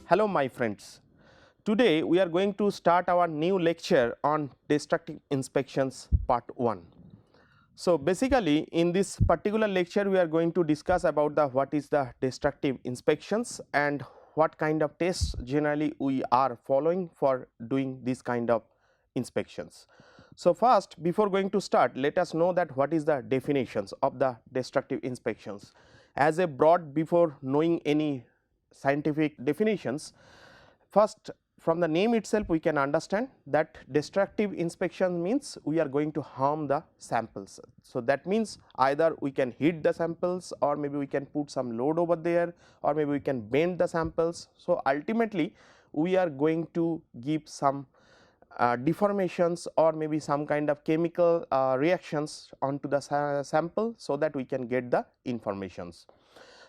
Hello my friends, today we are going to start our new lecture on destructive inspections part 1. So basically in this particular lecture we are going to discuss about what is the destructive inspections and what kind of tests generally we are following for doing this kind of inspections. So first, before going to start, let us know that what is the definitions of the destructive inspections. As a broad, before knowing any scientific definitions, first from the name itself we can understand that destructive inspection means we are going to harm the samples. So that means either we can hit the samples, or maybe we can put some load over there, or maybe we can bend the samples. So ultimately we are going to give some deformations or maybe some kind of chemical reactions onto the sample, so that we can get the informations.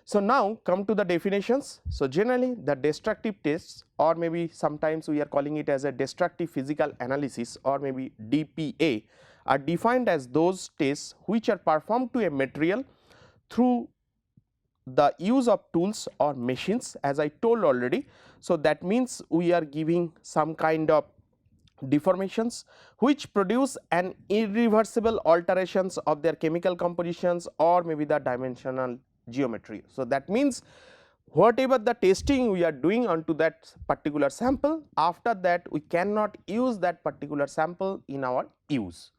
So now come to the definitions. So generally the destructive tests, or maybe sometimes we are calling it as a destructive physical analysis, or maybe DPA, are defined as those tests which are performed to a material through the use of tools or machines, as I told already. So that means we are giving some kind of deformations which produce an irreversible alterations of their chemical compositions or maybe the dimensional geometry. So that means whatever the testing we are doing onto that particular sample, after that we cannot use that particular sample in our use.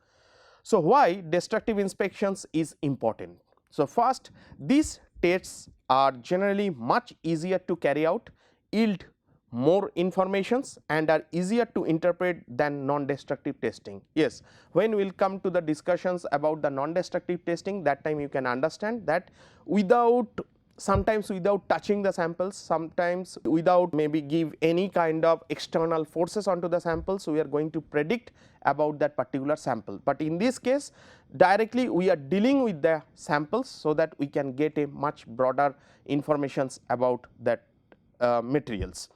So why destructive inspections is important? So first, these tests are generally much easier to carry out, yield more informations, and are easier to interpret than non-destructive testing. Yes, when we will come to the discussions about the non-destructive testing, that time you can understand that sometimes without touching the samples, sometimes without maybe give any kind of external forces onto the samples, we are going to predict about that particular sample. But in this case directly we are dealing with the samples, so that we can get a much broader informations about that materials.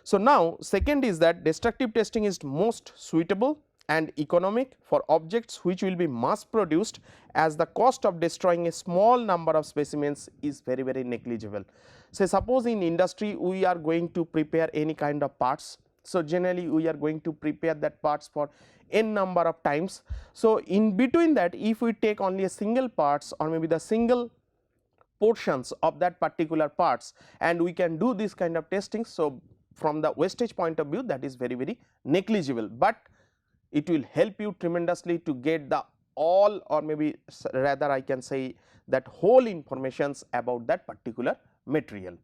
So now second is that destructive testing is most suitable and economic for objects which will be mass produced, as the cost of destroying a small number of specimens is very negligible. Say suppose in industry we are going to prepare any kind of parts. So generally we are going to prepare that parts for n number of times. So in between that, if we take only a single parts or maybe the single portions of that particular parts, and we can do this kind of testing, so from the wastage point of view that is very negligible, but it will help you tremendously to get the all, or maybe rather I can say that whole informations about that particular material.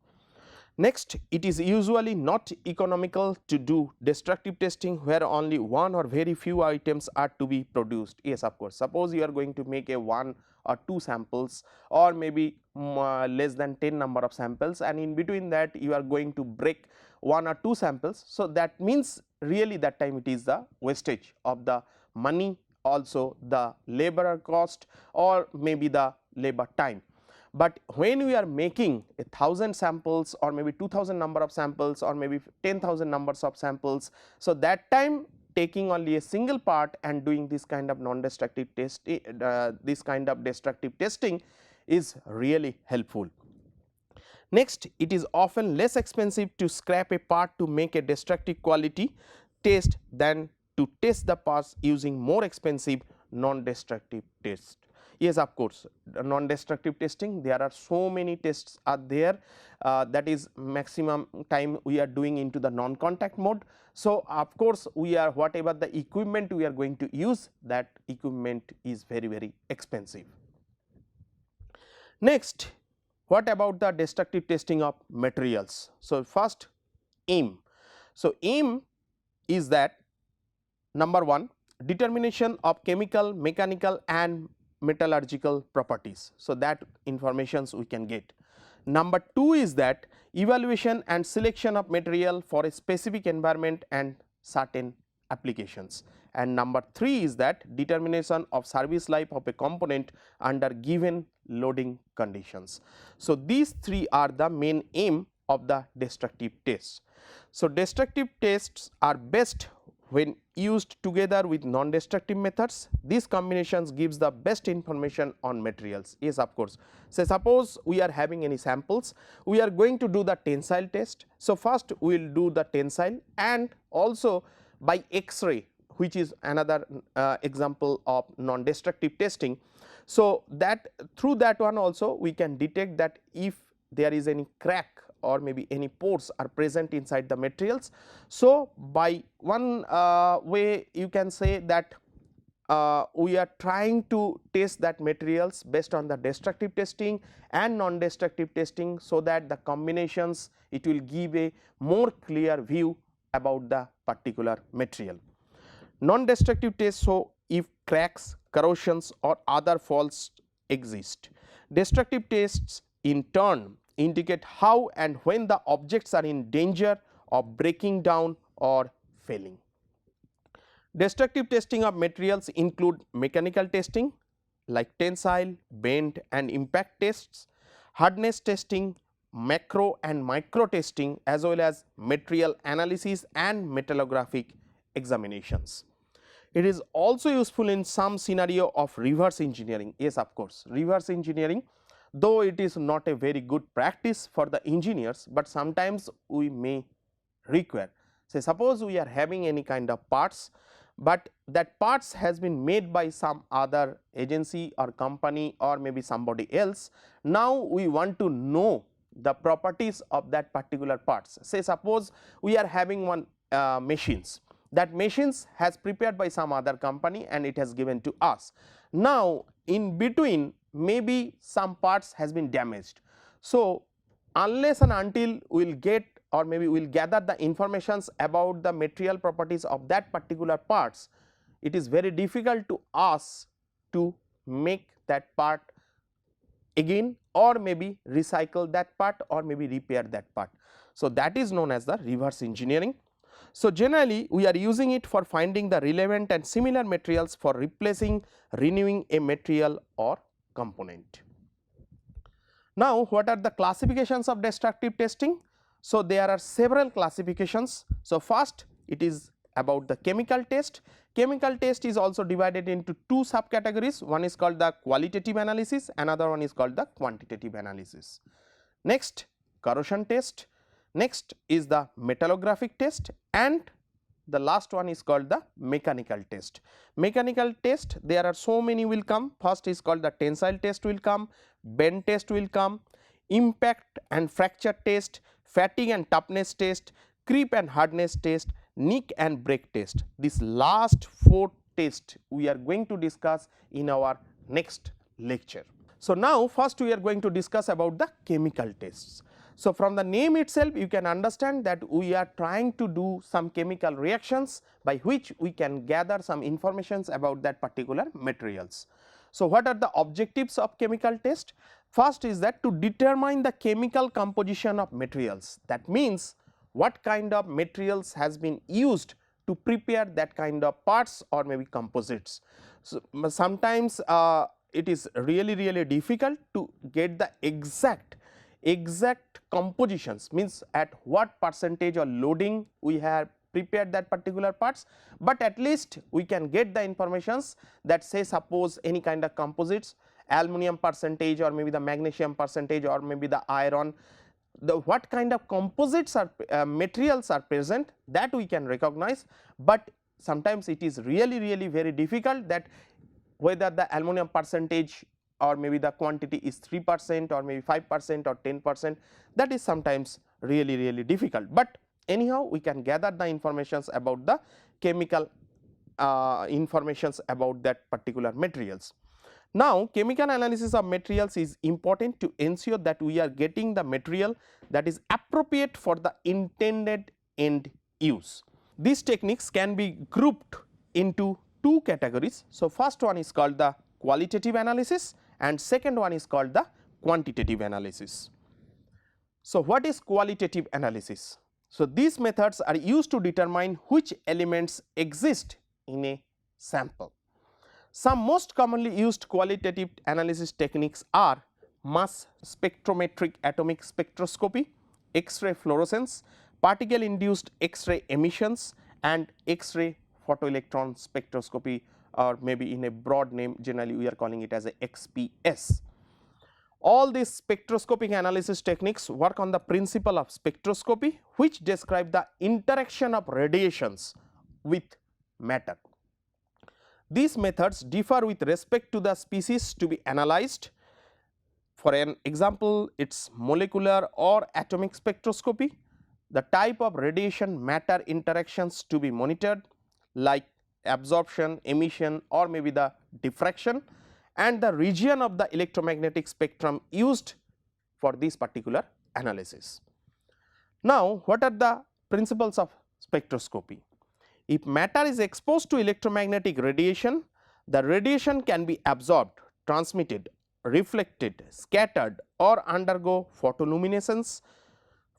Next, it is usually not economical to do destructive testing where only one or very few items are to be produced. Yes, of course, suppose you are going to make a 1 or 2 samples, or maybe less than 10 number of samples, and in between that you are going to break 1 or 2 samples. So that means really that time it is the wastage of the money, also the laborer cost, or maybe the labor time. But when we are making 1000 samples, or maybe 2000 number of samples, or maybe 10,000 numbers of samples, so that time taking only a single part and doing this kind of non-destructive test, this kind of destructive testing is really helpful. Next, it is often less expensive to scrap a part to make a destructive quality test than to test the parts using more expensive non-destructive tests. Yes, of course, non-destructive testing, there are so many tests are there, that is maximum time we are doing into the non-contact mode. So of course we are, whatever the equipment we are going to use, that equipment is very expensive. Next, what about the destructive testing of materials? So first, aim. So aim is that number 1, determination of chemical, mechanical and metallurgical properties. So that informations we can get. Number 2 is that evaluation and selection of material for a specific environment and certain applications. And number 3 is that determination of service life of a component under given loading conditions. So these 3 are the main aim of the destructive tests. So destructive tests are best when used together with non-destructive methods, these combinations gives the best information on materials. Yes, of course. So, suppose we are having any samples, we are going to do the tensile test. So, first we will do the tensile and also by X-ray, which is another example of non-destructive testing. So, that through that one also we can detect that if there is any crack or maybe any pores are present inside the materials. So, by one way you can say that we are trying to test that materials based on the destructive testing and non-destructive testing, so that the combinations it will give a more clear view about the particular material. Non-destructive tests show if cracks, corrosions or other faults exist. Destructive tests in turn indicate how and when the objects are in danger of breaking down or failing. Destructive testing of materials include mechanical testing like tensile, bend and impact tests, hardness testing, macro and micro testing, as well as material analysis and metallographic examinations. It is also useful in some scenario of reverse engineering. Yes, of course, reverse engineering, though it is not a very good practice for the engineers, but sometimes we may require. Say suppose we are having any kind of parts, but that parts has been made by some other agency or company or maybe somebody else. Now we want to know the properties of that particular parts. Say suppose we are having one machines, that machines has prepared by some other company and it has given to us. Now in between maybe some parts has been damaged. So unless and until we will get or maybe we will gather the informations about the material properties of that particular parts, it is very difficult to us to make that part again or maybe recycle that part or maybe repair that part. So that is known as the reverse engineering. So generally we are using it for finding the relevant and similar materials for replacing, renewing a material or component. Now what are the classifications of destructive testing? So there are several classifications. So first it is about the chemical test. Chemical test is also divided into two subcategories. One is called the qualitative analysis, another one is called the quantitative analysis. Next, corrosion test. Next is the metallographic test, and the last one is called the mechanical test. Mechanical test, there are so many will come. First is called the tensile test will come, bend test will come, impact and fracture test, fatigue and toughness test, creep and hardness test, nick and break test. This last 4 tests we are going to discuss in our next lecture. So now first we are going to discuss about the chemical tests. So from the name itself you can understand that we are trying to do some chemical reactions by which we can gather some informations about that particular materials. So what are the objectives of chemical test? First is that to determine the chemical composition of materials, that means what kind of materials has been used to prepare that kind of parts or maybe composites. So sometimes it is really difficult to get the exact compositions, means at what percentage or loading we have prepared that particular parts, but at least we can get the informations that say suppose any kind of composites, aluminum percentage or maybe the magnesium percentage or maybe the iron, the what kind of composites are materials are present, that we can recognize, but sometimes it is really very difficult that whether the aluminum percentage or maybe the quantity is 3% or maybe 5% or 10%, that is sometimes really difficult, but anyhow we can gather the informations about the chemical informations about that particular materials. Now chemical analysis of materials is important to ensure that we are getting the material that is appropriate for the intended end use. These techniques can be grouped into 2 categories. So first one is called the qualitative analysis and second one is called the quantitative analysis. So what is qualitative analysis? So these methods are used to determine which elements exist in a sample. Some most commonly used qualitative analysis techniques are mass spectrometric atomic spectroscopy, X-ray fluorescence, particle induced X-ray emissions and X-ray photoelectron spectroscopy, or maybe in a broad name generally we are calling it as a XPS. All these spectroscopic analysis techniques work on the principle of spectroscopy, which describe the interaction of radiations with matter. These methods differ with respect to the species to be analyzed. For an example, it is molecular or atomic spectroscopy, the type of radiation matter interactions to be monitored like absorption, emission, or maybe the diffraction, and the region of the electromagnetic spectrum used for this particular analysis. Now, what are the principles of spectroscopy? If matter is exposed to electromagnetic radiation, the radiation can be absorbed, transmitted, reflected, scattered, or undergo photoluminescence.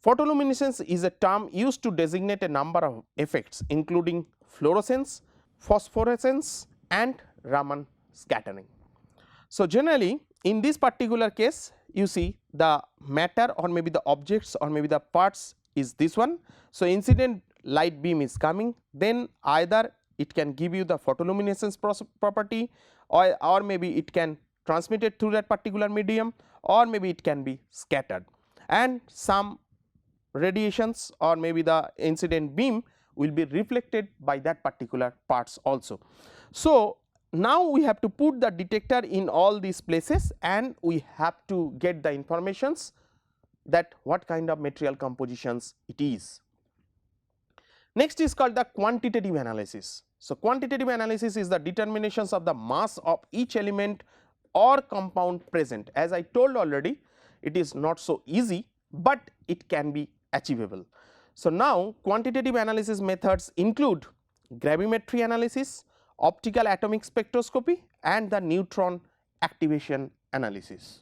Photoluminescence is a term used to designate a number of effects including fluorescence, phosphorescence, and Raman scattering. So, generally in this particular case you see the matter or maybe the objects or maybe the parts is this one. So, incident light beam is coming, then either it can give you the photoluminescence property, or maybe it can transmit it through that particular medium, or maybe it can be scattered, and some radiations or maybe the incident beam will be reflected by that particular parts also. So, now we have to put the detector in all these places and we have to get the informations that what kind of material compositions it is. Next is called the quantitative analysis. So, quantitative analysis is the determinations of the mass of each element or compound present. As I told already, it is not so easy, but it can be achievable. So, now quantitative analysis methods include gravimetric analysis, optical atomic spectroscopy, and the neutron activation analysis.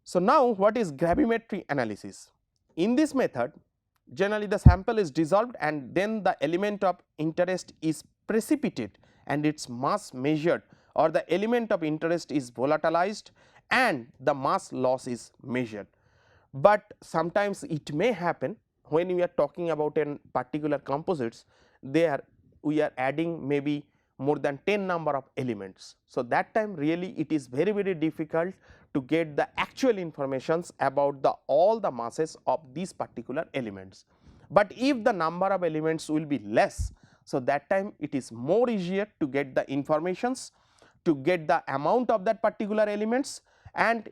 So, now what is gravimetric analysis? In this method, generally the sample is dissolved and then the element of interest is precipitated and its mass measured, or the element of interest is volatilized and the mass loss is measured. But sometimes it may happen when we are talking about a particular composites, there we are adding maybe more than 10 number of elements. So, that time really it is very difficult to get the actual informations about the all the masses of these particular elements. But if the number of elements will be less, so that time it is more easier to get the informations, to get the amount of that particular elements, and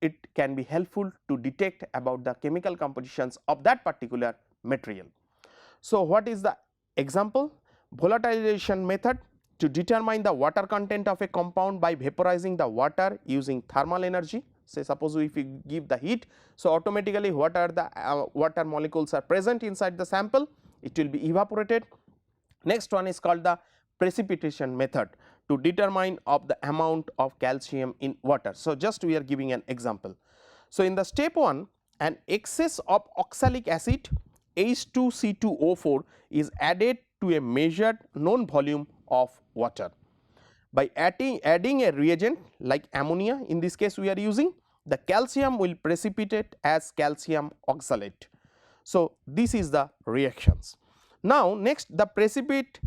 it can be helpful to detect about the chemical compositions of that particular material. So, what is the example? Volatilization method, to determine the water content of a compound by vaporizing the water using thermal energy. Say suppose if we give the heat, so automatically what are the water molecules are present inside the sample, it will be evaporated. Next one is called the precipitation method, to determine of the amount of calcium in water. So, just we are giving an example. So, in the step 1, an excess of oxalic acid H2C2O4 is added to a measured known volume of water. By adding a reagent like ammonia, in this case we are using, the calcium will precipitate as calcium oxalate. So, this is the reactions. Now, next the precipitate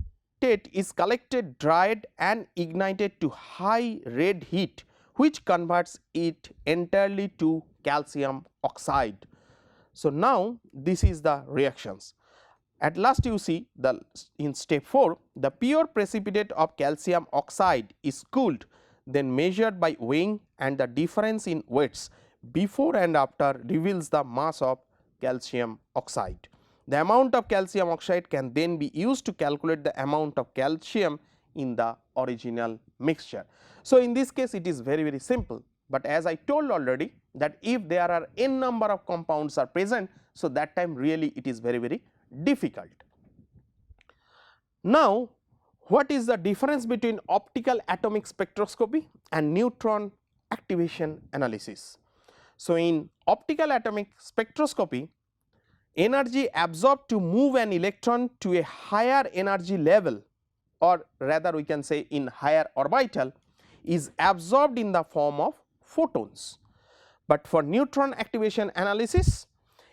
is collected, dried and ignited to high red heat, which converts it entirely to calcium oxide. So, now this is the reactions. At last you see the in step 4, the pure precipitate of calcium oxide is cooled, then measured by weighing, and the difference in weights before and after reveals the mass of calcium oxide. The amount of calcium oxide can then be used to calculate the amount of calcium in the original mixture. So, in this case it is very simple, but as I told already that if there are n number of compounds are present, so that time really it is very difficult. Now, what is the difference between optical atomic spectroscopy and neutron activation analysis? So, in optical atomic spectroscopy, energy absorbed to move an electron to a higher energy level, or rather we can say in higher orbital, is absorbed in the form of photons. But for neutron activation analysis,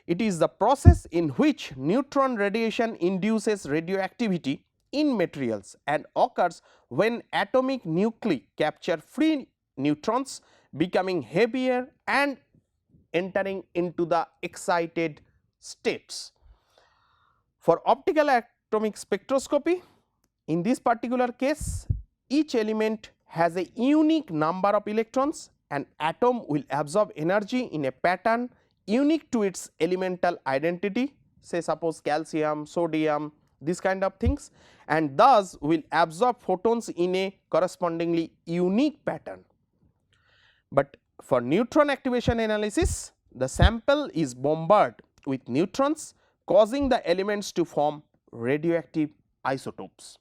It is the process in which neutron radiation induces radioactivity in materials and occurs when atomic nuclei capture free neutrons, becoming heavier and entering into the excited states. For optical atomic spectroscopy, in this particular case, each element has a unique number of electrons. An atom will absorb energy in a pattern unique to its elemental identity, say suppose calcium, sodium, this kind of things, and thus will absorb photons in a correspondingly unique pattern. But for neutron activation analysis, the sample is bombarded with neutrons, causing the elements to form radioactive isotopes.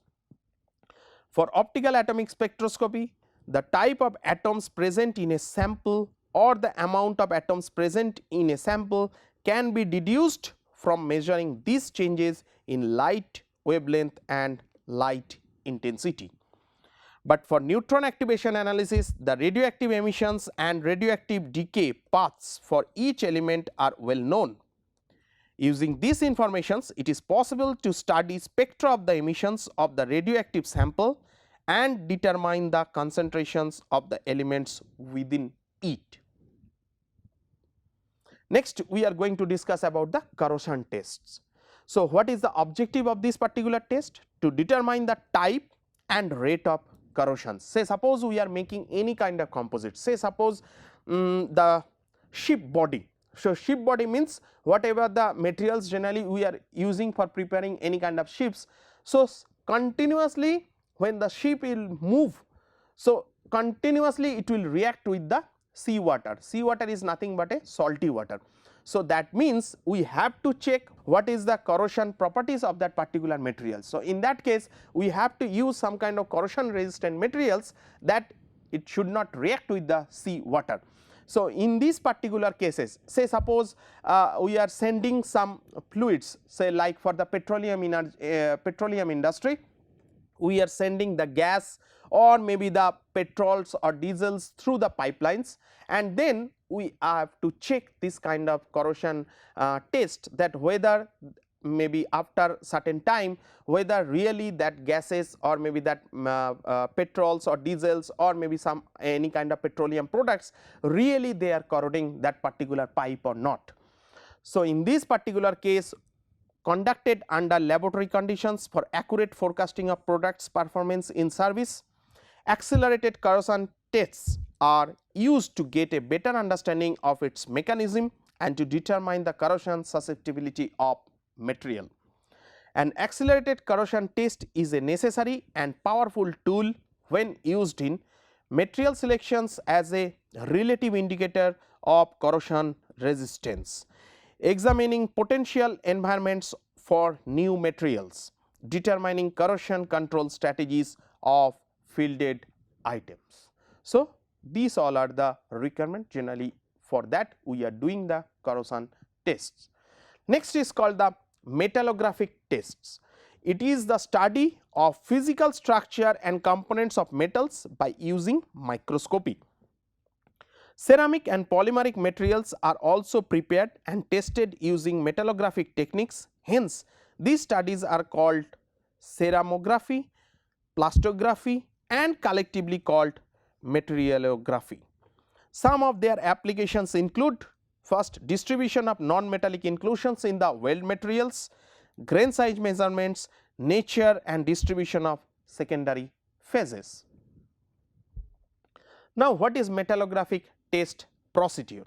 For optical atomic spectroscopy, the type of atoms present in a sample or the amount of atoms present in a sample can be deduced from measuring these changes in light wavelength and light intensity. But for neutron activation analysis, the radioactive emissions and radioactive decay paths for each element are well known. Using these informations, it is possible to study spectra of the emissions of the radioactive sample and determine the concentrations of the elements within it. Next, we are going to discuss about the corrosion tests. So, what is the objective of this particular test? To determine the type and rate of corrosion. Say suppose we are making any kind of composite, say suppose the ship body. So, ship body means whatever the materials generally we are using for preparing any kind of ships. So, continuously when the ship will move, so continuously it will react with the sea water. Sea water is nothing but a salty water. So, that means we have to check what is the corrosion properties of that particular material. So, in that case we have to use some kind of corrosion resistant materials that it should not react with the sea water. So, in these particular cases, say suppose we are sending some fluids, say like for the petroleum industry, we are sending the gas or maybe the petrols or diesels through the pipelines, and then we have to check this kind of corrosion test, that whether maybe after certain time whether really that gases or maybe that petrols or diesels or maybe some any kind of petroleum products really they are corroding that particular pipe or not. So, in this particular case, conducted under laboratory conditions for accurate forecasting of products performance in service, accelerated corrosion tests are used to get a better understanding of its mechanism and to determine the corrosion susceptibility of material. An accelerated corrosion test is a necessary and powerful tool when used in material selections as a relative indicator of corrosion resistance, examining potential environments for new materials, determining corrosion control strategies of fielded items. So, these all are the requirement, generally for that we are doing the corrosion tests. Next is called the metallographic tests. It is the study of physical structure and components of metals by using microscopy. Ceramic and polymeric materials are also prepared and tested using metallographic techniques. Hence, these studies are called ceramography, plastography and collectively called materialography. Some of their applications include: first, distribution of non-metallic inclusions in the weld materials, grain size measurements, nature and distribution of secondary phases. Now, what is metallographic test procedure?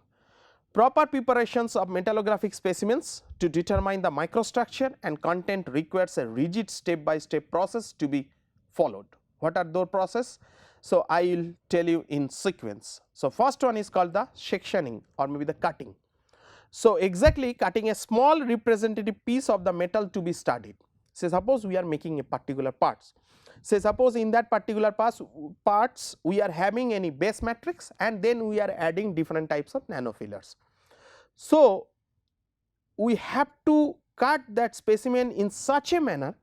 Proper preparations of metallographic specimens to determine the microstructure and content requires a rigid step by step process to be followed. What are those process? So, I will tell you in sequence. So, first one is called the sectioning or maybe the cutting. So, exactly cutting a small representative piece of the metal to be studied. Say suppose we are making a particular parts. Say suppose in that particular parts we are having any base matrix and then we are adding different types of nanofillers. So, we have to cut that specimen in such a manner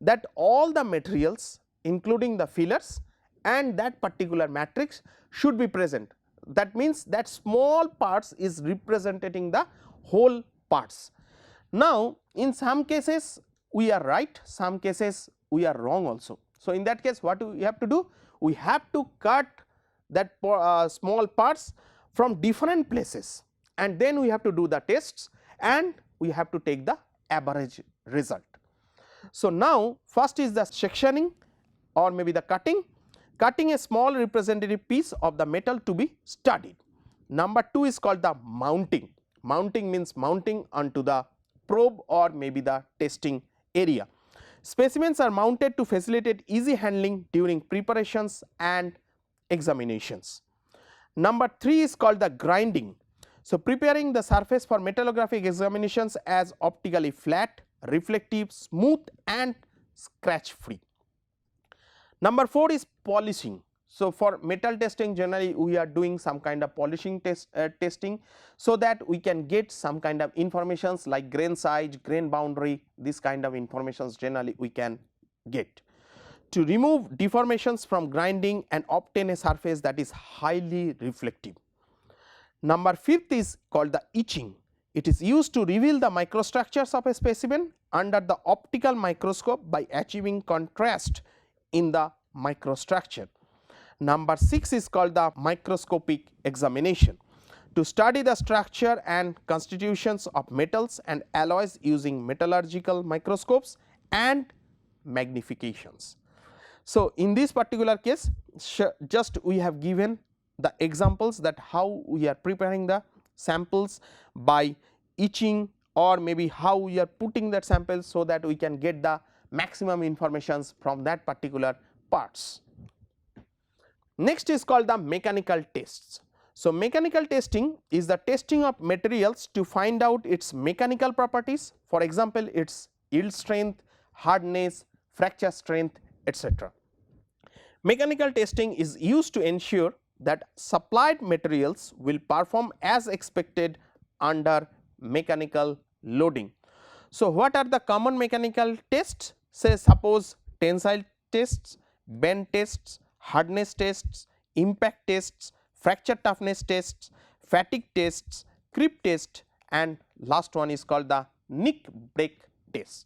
that all the materials including the fillers and that particular matrix should be present. That means that small parts is representing the whole parts. Now, in some cases we are right, some cases we are wrong also. So, in that case what we have to do? We have to cut that small parts from different places, and then we have to do the tests and we have to take the average result. So, now first is the sectioning or maybe the cutting a small representative piece of the metal to be studied. Number 2 is called the mounting. Mounting means mounting onto the probe or maybe the testing area. Specimens are mounted to facilitate easy handling during preparations and examinations. Number 3 is called the grinding. So, preparing the surface for metallographic examinations as optically flat, reflective, smooth and scratch free. Number 4 is polishing. So, for metal testing generally we are doing some kind of polishing testing, so that we can get some kind of informations like grain size, grain boundary, this kind of informations generally we can get to remove deformations from grinding and obtain a surface that is highly reflective. Number 5th is called the etching. It is used to reveal the microstructures of a specimen under the optical microscope by achieving contrast in the microstructure. Number 6 is called the microscopic examination, to study the structure and constitutions of metals and alloys using metallurgical microscopes and magnifications. So, in this particular case just we have given the examples that how we are preparing the samples by etching, or maybe how we are putting that sample so that we can get the maximum informations from that particular parts. Next is called the mechanical tests. So, mechanical testing is the testing of materials to find out its mechanical properties, for example, its yield strength, hardness, fracture strength, etc. Mechanical testing is used to ensure that supplied materials will perform as expected under mechanical loading. So, what are the common mechanical tests? Say suppose tensile tests, bend tests, hardness tests, impact tests, fracture toughness tests, fatigue tests, creep test, and last one is called the nick break test.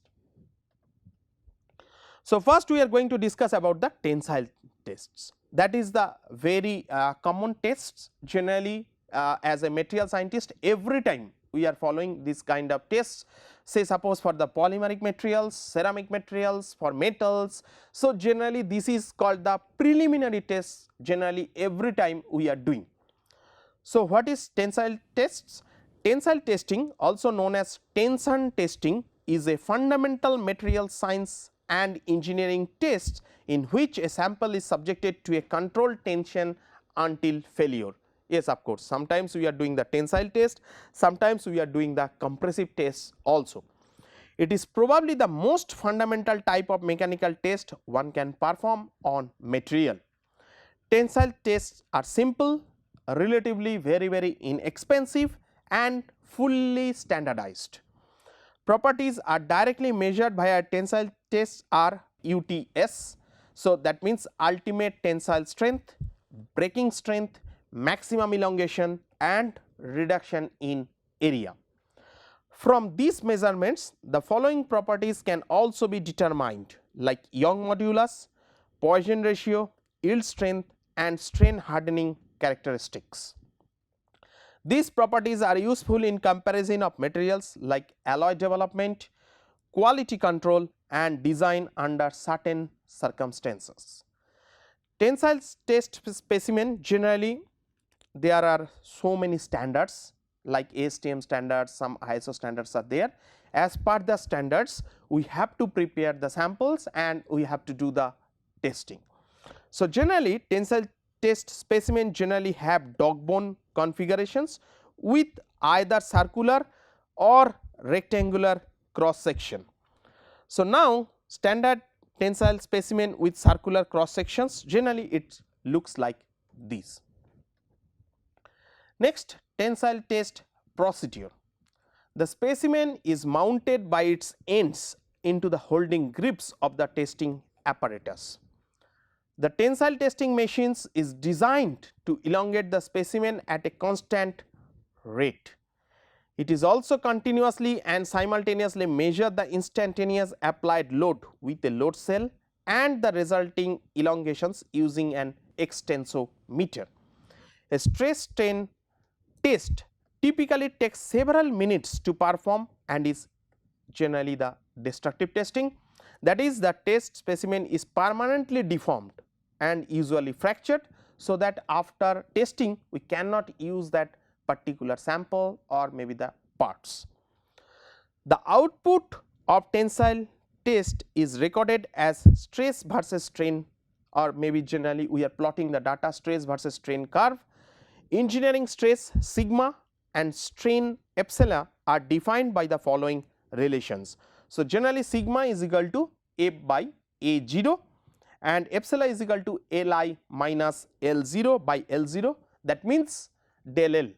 So, first we are going to discuss about the tensile tests. That is the very common tests generally as a material scientist. Every time we are following this kind of tests, say suppose for the polymeric materials, ceramic materials, for metals. So, generally this is called the preliminary tests, generally every time we are doing. So, what is tensile tests? Tensile testing, also known as tension testing, is a fundamental material science and engineering test in which a sample is subjected to a controlled tension until failure. Yes, of course, sometimes we are doing the tensile test, sometimes we are doing the compressive test also. It is probably the most fundamental type of mechanical test one can perform on material. Tensile tests are simple, relatively very inexpensive and fully standardized. Properties are directly measured by a tensile tests are UTS. So, that means ultimate tensile strength, breaking strength, maximum elongation and reduction in area. From these measurements, the following properties can also be determined, like Young modulus, Poisson ratio, yield strength and strain hardening characteristics. These properties are useful in comparison of materials like alloy development, quality control and design under certain circumstances. Tensile test specimen, generally there are so many standards like ASTM standards, some ISO standards are there. As per the standards, we have to prepare the samples and we have to do the testing. So, generally tensile test specimen generally have dog bone configurations with either circular or rectangular cross section. So, now standard tensile specimen with circular cross sections, generally it looks like this. Next, tensile test procedure. The specimen is mounted by its ends into the holding grips of the testing apparatus. The tensile testing machines is designed to elongate the specimen at a constant rate. It is also continuously and simultaneously measure the instantaneous applied load with a load cell and the resulting elongations using an extensometer. A stress strain test typically takes several minutes to perform and is generally the destructive testing. That is, the test specimen is permanently deformed and usually fractured, so that after testing we cannot use that particular sample or maybe the parts. The output of tensile test is recorded as stress versus strain, or maybe generally we are plotting the data stress versus strain curve. Engineering stress sigma and strain epsilon are defined by the following relations. So, generally sigma is equal to F by A0 and epsilon is equal to Li minus L0 by L0, that means del L,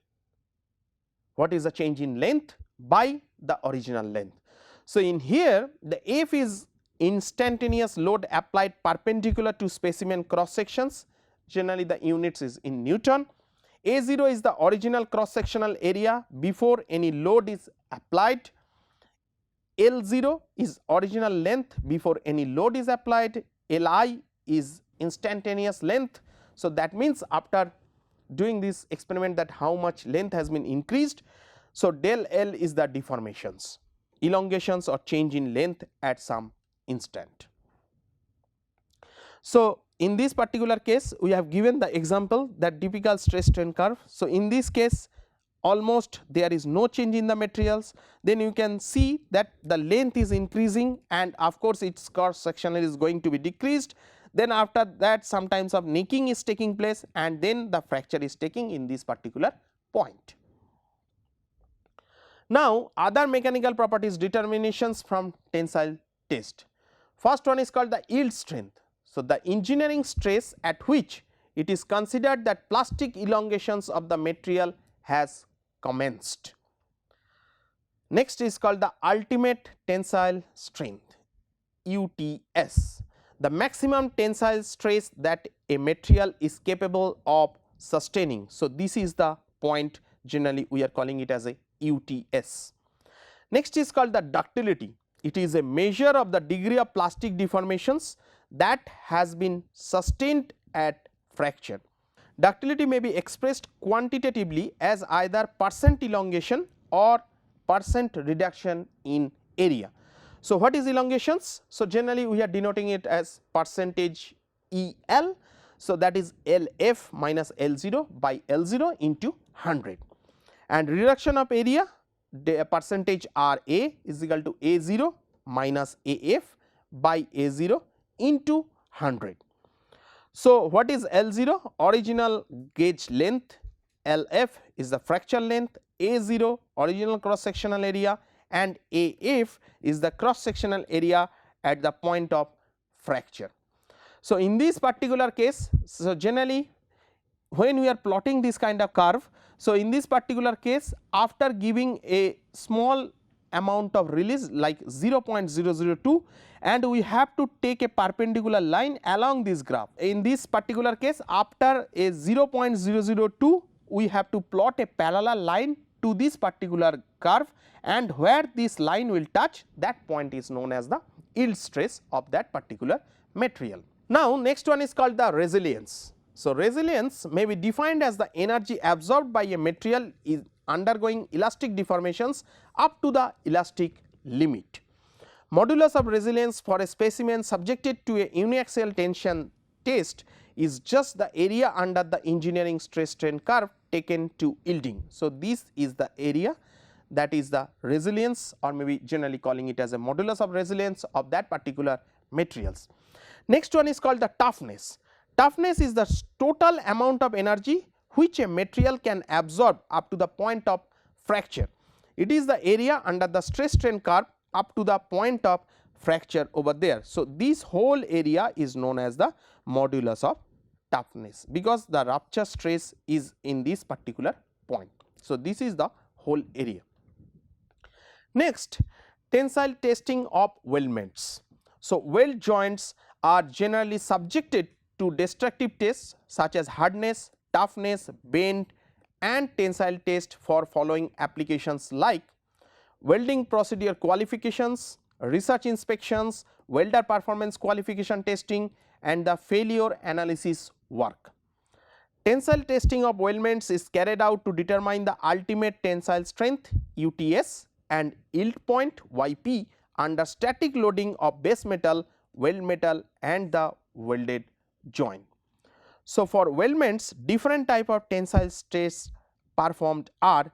what is the change in length, by the original length. So, in here the F is instantaneous load applied perpendicular to specimen cross sections, generally the units is in Newton. A0 is the original cross sectional area before any load is applied. L0 is original length before any load is applied. Li is instantaneous length. So, that means after doing this experiment that how much length has been increased. So, del L is the deformations, elongations or change in length at some instant. So, in this particular case we have given the example that typical stress strain curve. So, in this case almost there is no change in the materials, then you can see that the length is increasing and of course its cross sectional is going to be decreased. Then after that sometimes of nicking is taking place and then the fracture is taking in this particular point. Now, other mechanical properties determinations from tensile test. First one is called the yield strength. So, the engineering stress at which it is considered that plastic elongations of the material has commenced. Next is called the ultimate tensile strength, UTS, the maximum tensile stress that a material is capable of sustaining. So, this is the point, generally we are calling it as a UTS. Next is called the ductility. It is a measure of the degree of plastic deformations that has been sustained at fracture. Ductility may be expressed quantitatively as either percent elongation or percent reduction in area. So, what is elongations? So, generally we are denoting it as percentage EL. So, that is LF minus L0 by L0 into 100, and reduction of area, the percentage RA is equal to A0 minus AF by A0 into 100. So, what is L0? Original gauge length, LF is the fracture length, A0 original cross sectional area and AF is the cross sectional area at the point of fracture. So, in this particular case, so generally when we are plotting this kind of curve, so in this particular case after giving a small amount of release like 0.002 and we have to take a perpendicular line along this graph. In this particular case after a 0.002 we have to plot a parallel line to this particular curve, and where this line will touch, that point is known as the yield stress of that particular material. Now, next one is called the resilience. So, resilience may be defined as the energy absorbed by a material is undergoing elastic deformations up to the elastic limit. Modulus of resilience for a specimen subjected to a uniaxial tension test is just the area under the engineering stress strain curve taken to yielding. So, this is the area, that is the resilience, or maybe generally calling it as a modulus of resilience of that particular materials. Next one is called the toughness. Toughness is the total amount of energy which a material can absorb up to the point of fracture. It is the area under the stress strain curve up to the point of fracture over there. So, this whole area is known as the modulus of toughness, because the rupture stress is in this particular point. So, this is the whole area. Next, tensile testing of weldments. So, weld joints are generally subjected to destructive tests such as hardness, toughness, bend and tensile test for following applications like welding procedure qualifications, research inspections, welder performance qualification testing and the failure analysis work. Tensile testing of weldments is carried out to determine the ultimate tensile strength UTS and yield point YP under static loading of base metal, weld metal and the welded joint. So, for weldments different type of tensile tests performed are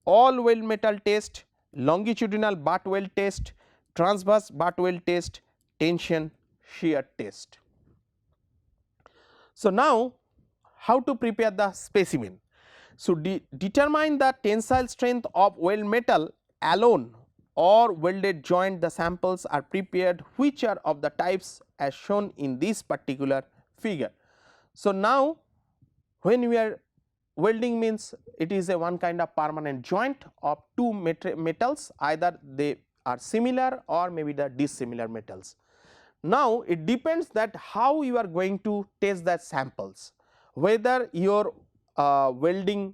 all weld metal test, longitudinal butt weld test, transverse butt weld test, tension shear test. So, now how to prepare the specimen? So, determine the tensile strength of weld metal alone or welded joint. The samples are prepared which are of the types as shown in this particular figure. So, now when we are welding means it is a one kind of permanent joint of two metals, either they are similar or maybe the dissimilar metals. Now, it depends that how you are going to test the samples, whether your welding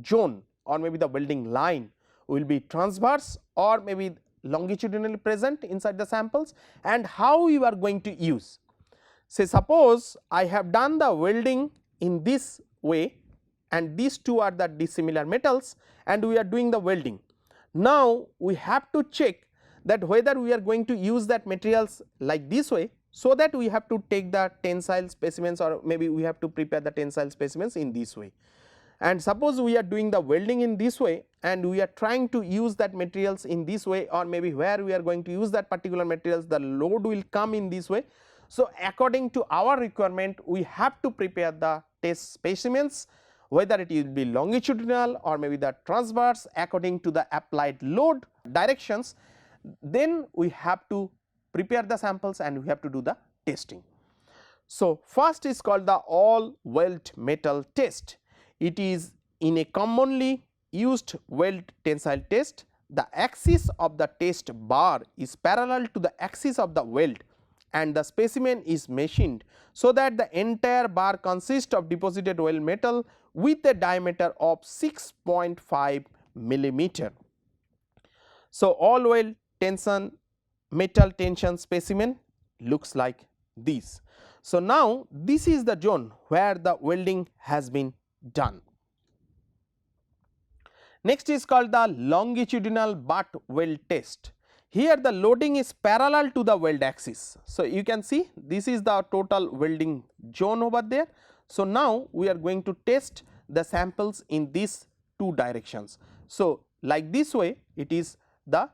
zone or maybe the welding line will be transverse or maybe longitudinally present inside the samples, and how you are going to use. Say suppose I have done the welding in this way and these two are the dissimilar metals and we are doing the welding. Now, we have to check that whether we are going to use that materials like this way, so that we have to take the tensile specimens or maybe we have to prepare the tensile specimens in this way. And suppose we are doing the welding in this way and we are trying to use that materials in this way, or maybe where we are going to use that particular materials the load will come in this way. So, according to our requirement we have to prepare the test specimens, whether it will be longitudinal or maybe the transverse according to the applied load directions. Then we have to prepare the samples and we have to do the testing. So, first is called the all weld metal test. It is in a commonly used weld tensile test. The axis of the test bar is parallel to the axis of the weld and the specimen is machined, so that the entire bar consists of deposited weld metal with a diameter of 6.5 millimeter. So, all weld tension metal tension specimen looks like this. So, now this is the zone where the welding has been done. Next is called the longitudinal butt weld test. Here the loading is parallel to the weld axis. So, you can see this is the total welding zone over there. So, now we are going to test the samples in these two directions. So, like this way it is the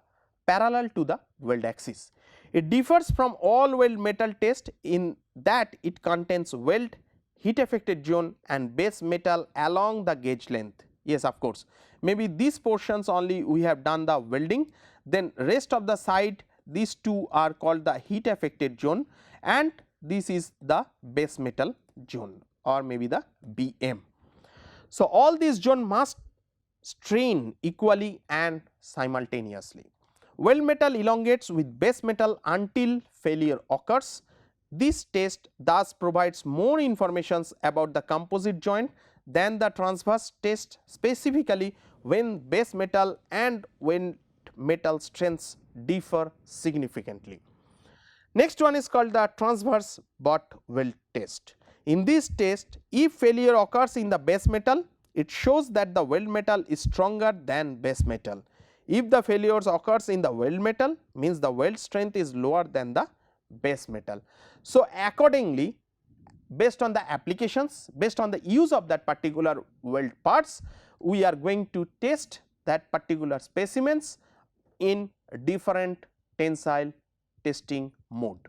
parallel to the weld axis. It differs from all weld metal test in that it contains weld, heat affected zone and base metal along the gauge length. Yes, of course, maybe these portions only we have done the welding, then rest of the side these two are called the heat affected zone and this is the base metal zone or maybe the BM. So, all these zone must strain equally and simultaneously. Weld metal elongates with base metal until failure occurs. This test thus provides more information about the composite joint than the transverse test, specifically when base metal and weld metal strengths differ significantly. Next one is called the transverse butt weld test. In this test, if failure occurs in the base metal, it shows that the weld metal is stronger than base metal. If the failures occurs in the weld metal, means the weld strength is lower than the base metal. So, accordingly, based on the applications, based on the use of that particular weld parts, we are going to test that particular specimens in different tensile testing mode.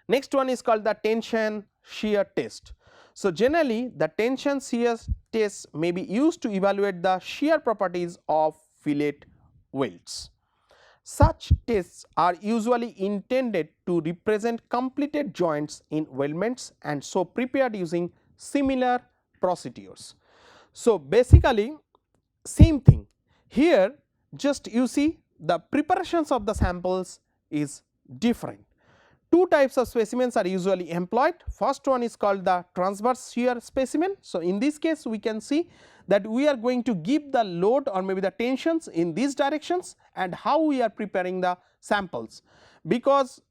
Next one is called the tension shear test. So, generally the tension shear test may be used to evaluate the shear properties of fillet welds. Such tests are usually intended to represent completed joints in weldments and so prepared using similar procedures. So, basically same thing here, just you see the preparations of the samples is different. two types of specimens are usually employed. First one is called the transverse shear specimen. So, in this case we can see that we are going to give the load or maybe the tensions in these directions and how we are preparing the samples, because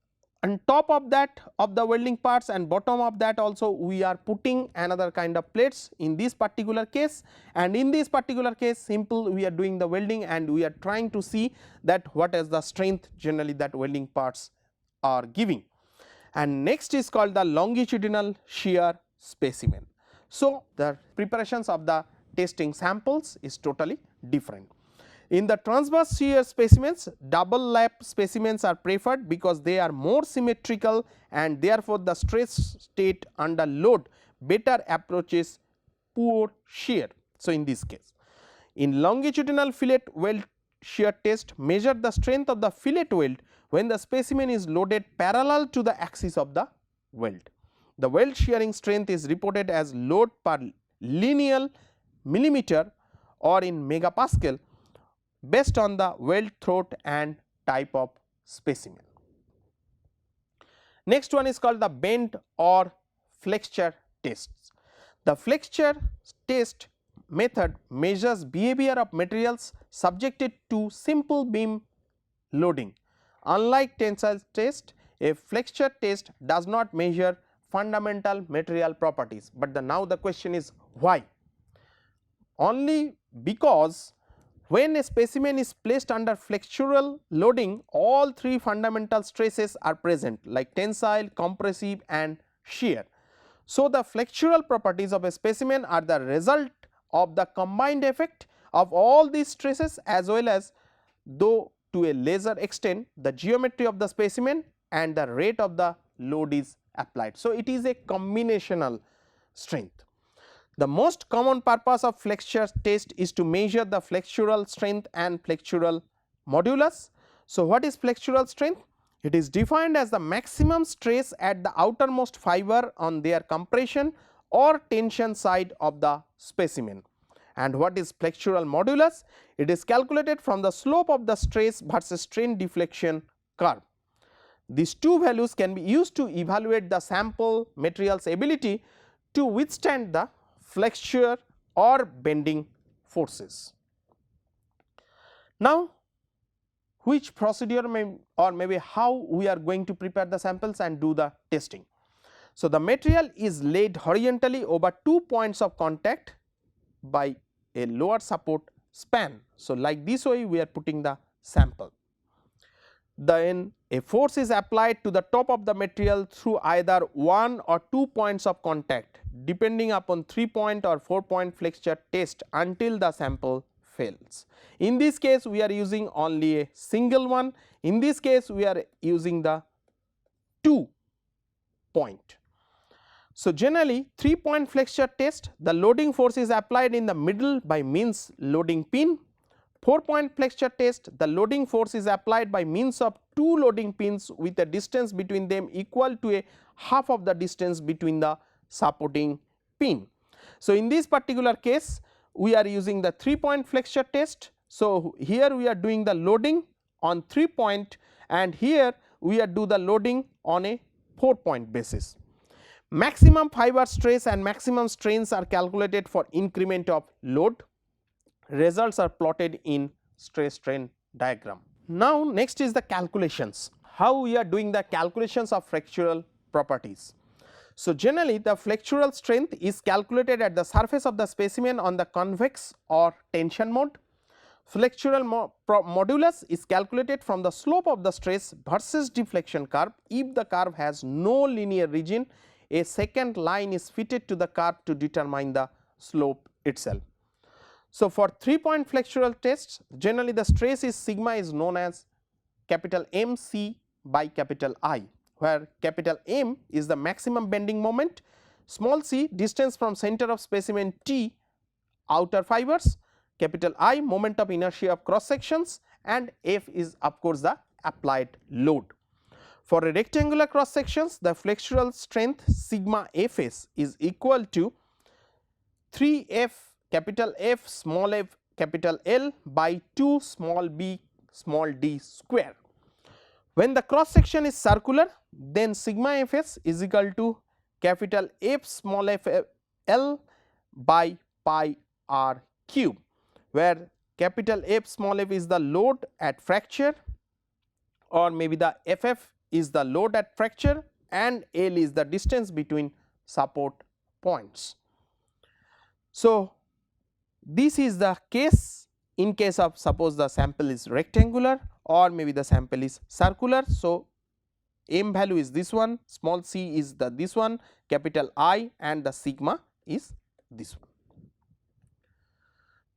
on top of that of the welding parts and bottom of that also we are putting another kind of plates in this particular case, and in this particular case simple we are doing the welding and we are trying to see that what is the strength generally that welding parts are giving. And next is called the longitudinal shear specimen. So, the preparations of the testing samples is totally different. In the transverse shear specimens, double lap specimens are preferred because they are more symmetrical and therefore, the stress state under load better approaches poor shear. So, in this case, in longitudinal fillet weld shear test, measure the strength of the fillet weld when the specimen is loaded parallel to the axis of the weld. The weld shearing strength is reported as load per lineal millimeter or in megapascal based on the weld throat and type of specimen. Next one is called the bend or flexure tests. The flexure test method measures behavior of materials subjected to simple beam loading. Unlike tensile test, a flexure test does not measure fundamental material properties, but now the question is why? Only because when a specimen is placed under flexural loading, all three fundamental stresses are present like tensile, compressive and shear. So, the flexural properties of a specimen are the result of the combined effect of all these stresses as well as, though to a lesser extent, the geometry of the specimen and the rate of the load is applied. So, it is a combinational strength. The most common purpose of flexure test is to measure the flexural strength and flexural modulus. So, what is flexural strength? It is defined as the maximum stress at the outermost fiber on their compression or tension side of the specimen. And what is flexural modulus? It is calculated from the slope of the stress versus strain deflection curve. These two values can be used to evaluate the sample material's ability to withstand the flexure or bending forces. Now, which procedure or maybe how we are going to prepare the samples and do the testing. So, the material is laid horizontally over 2 points of contact by a lower support span. So, like this way we are putting the sample. Then a force is applied to the top of the material through either 1 or 2 points of contact depending upon 3 point or 4 point flexure test until the sample fails. In this case we are using only a single one, in this case we are using the 2 point. So, generally 3 point flexure test, the loading force is applied in the middle by means loading pin. 4 point flexure test, the loading force is applied by means of 2 loading pins with a distance between them equal to a half of the distance between the supporting pin. So, in this particular case we are using the 3 point flexure test. So, here we are doing the loading on 3 point and here we are do the loading on a 4 point basis. Maximum fiber stress and maximum strains are calculated for increment of load. Results are plotted in stress strain diagram. Now, next is the calculations. How we are doing the calculations of flexural properties. So, generally the flexural strength is calculated at the surface of the specimen on the convex or tension mode. Flexural modulus is calculated from the slope of the stress versus deflection curve. If the curve has no linear region, a second line is fitted to the curve to determine the slope itself. So, for 3 point flexural tests, generally the stress is sigma is known as capital M C by capital I, where capital M is the maximum bending moment, small c distance from center of specimen T outer fibers, capital I moment of inertia of cross sections, and F is of course the applied load. For a rectangular cross sections, the flexural strength sigma Fs is equal to 3F capital F small f capital L by 2 small b small d square. When the cross section is circular, then sigma Fs is equal to capital F small f L by pi r cube, where capital F small f is the load at fracture, or maybe the Ff is the load at fracture and L is the distance between support points. So, this is the case in case of suppose the sample is rectangular or maybe the sample is circular. So, m value is this one, small c is the this one, capital I and the sigma is this one.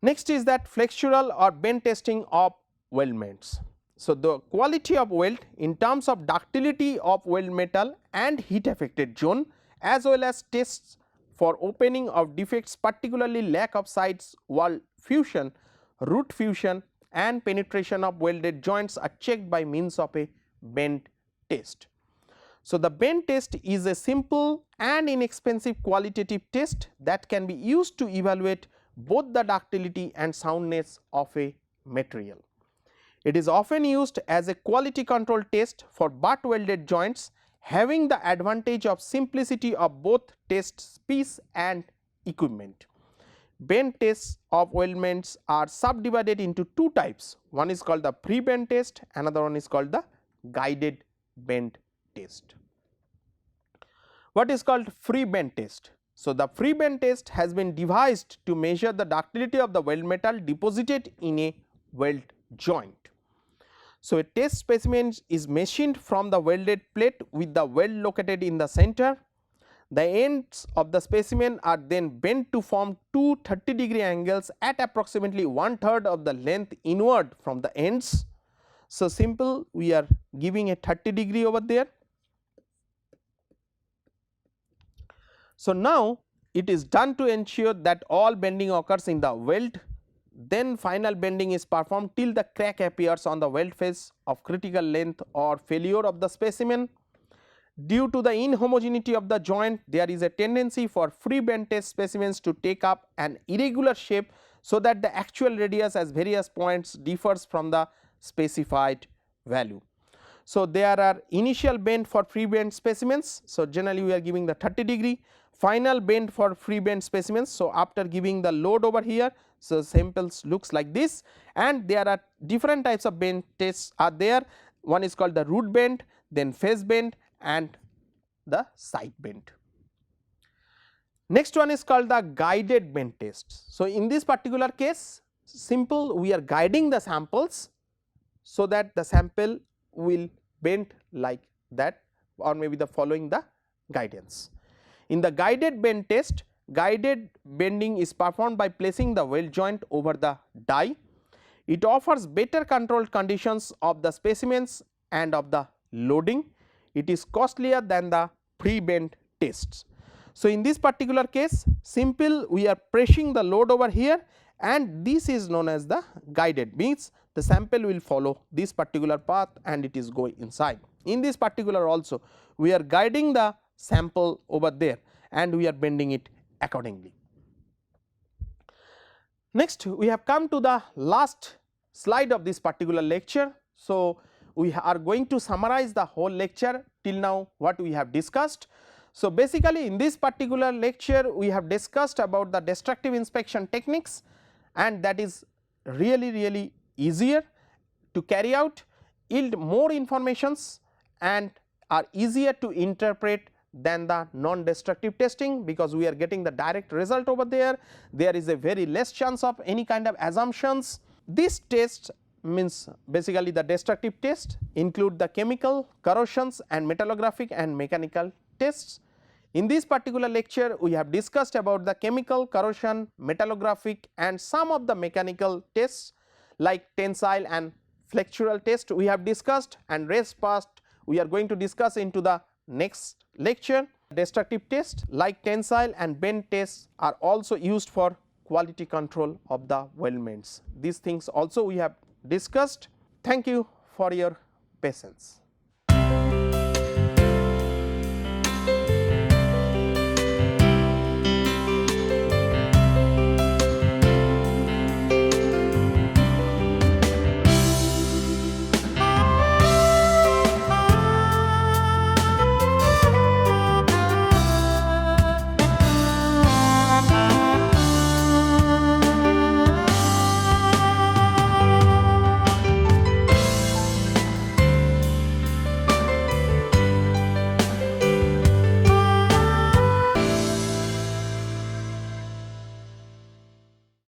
Next is that flexural or bend testing of weldments. So, the quality of weld in terms of ductility of weld metal and heat affected zone, as well as tests for opening of defects, particularly lack of sides wall fusion, root fusion and penetration of welded joints are checked by means of a bend test. So, the bend test is a simple and inexpensive qualitative test that can be used to evaluate both the ductility and soundness of a material. It is often used as a quality control test for butt welded joints, having the advantage of simplicity of both test piece and equipment. Bend tests of weldments are subdivided into two types. One is called the free bend test, another one is called the guided bend test. What is called free bend test? So, the free bend test has been devised to measure the ductility of the weld metal deposited in a weld joint. So, a test specimen is machined from the welded plate with the weld located in the center. The ends of the specimen are then bent to form two 30-degree angles at approximately 1/3 of the length inward from the ends. So, simple, we are giving a 30-degree over there. So, now it is done to ensure that all bending occurs in the weld, then final bending is performed till the crack appears on the weld face of critical length or failure of the specimen. Due to the inhomogeneity of the joint, there is a tendency for free bend test specimens to take up an irregular shape, so that the actual radius at various points differs from the specified value. So, there are initial bend for free bend specimens. So, generally we are giving the 30-degree, final bend for free bend specimens. So, after giving the load over here, so samples looks like this, and there are different types of bend tests are there. One is called the root bend, then face bend and the side bend. Next one is called the guided bend test. So, in this particular case, simple, we are guiding the samples so that the sample will bend like that, or maybe the following the guidance. In the guided bend test, guided bending is performed by placing the weld joint over the die. It offers better controlled conditions of the specimens and of the loading. It is costlier than the free bend tests. So, in this particular case, simple, we are pressing the load over here, and this is known as the guided, means the sample will follow this particular path and it is going inside. In this particular also, we are guiding the sample over there and we are bending it accordingly. Next, we have come to the last slide of this particular lecture. So, we are going to summarize the whole lecture till now what we have discussed. So, basically in this particular lecture we have discussed about the destructive inspection techniques, and that is really easier to carry out, yield more informations and are easier to interpret than the non-destructive testing, because we are getting the direct result over there. There is a very less chance of any kind of assumptions. This test means basically the destructive test include the chemical, corrosions and metallographic and mechanical tests. In this particular lecture we have discussed about the chemical, corrosion, metallographic and some of the mechanical tests like tensile and flexural test we have discussed, and rest past we are going to discuss into the next lecture. Destructive tests like tensile and bend tests are also used for quality control of the weldments. These things also we have discussed. Thank you for your patience.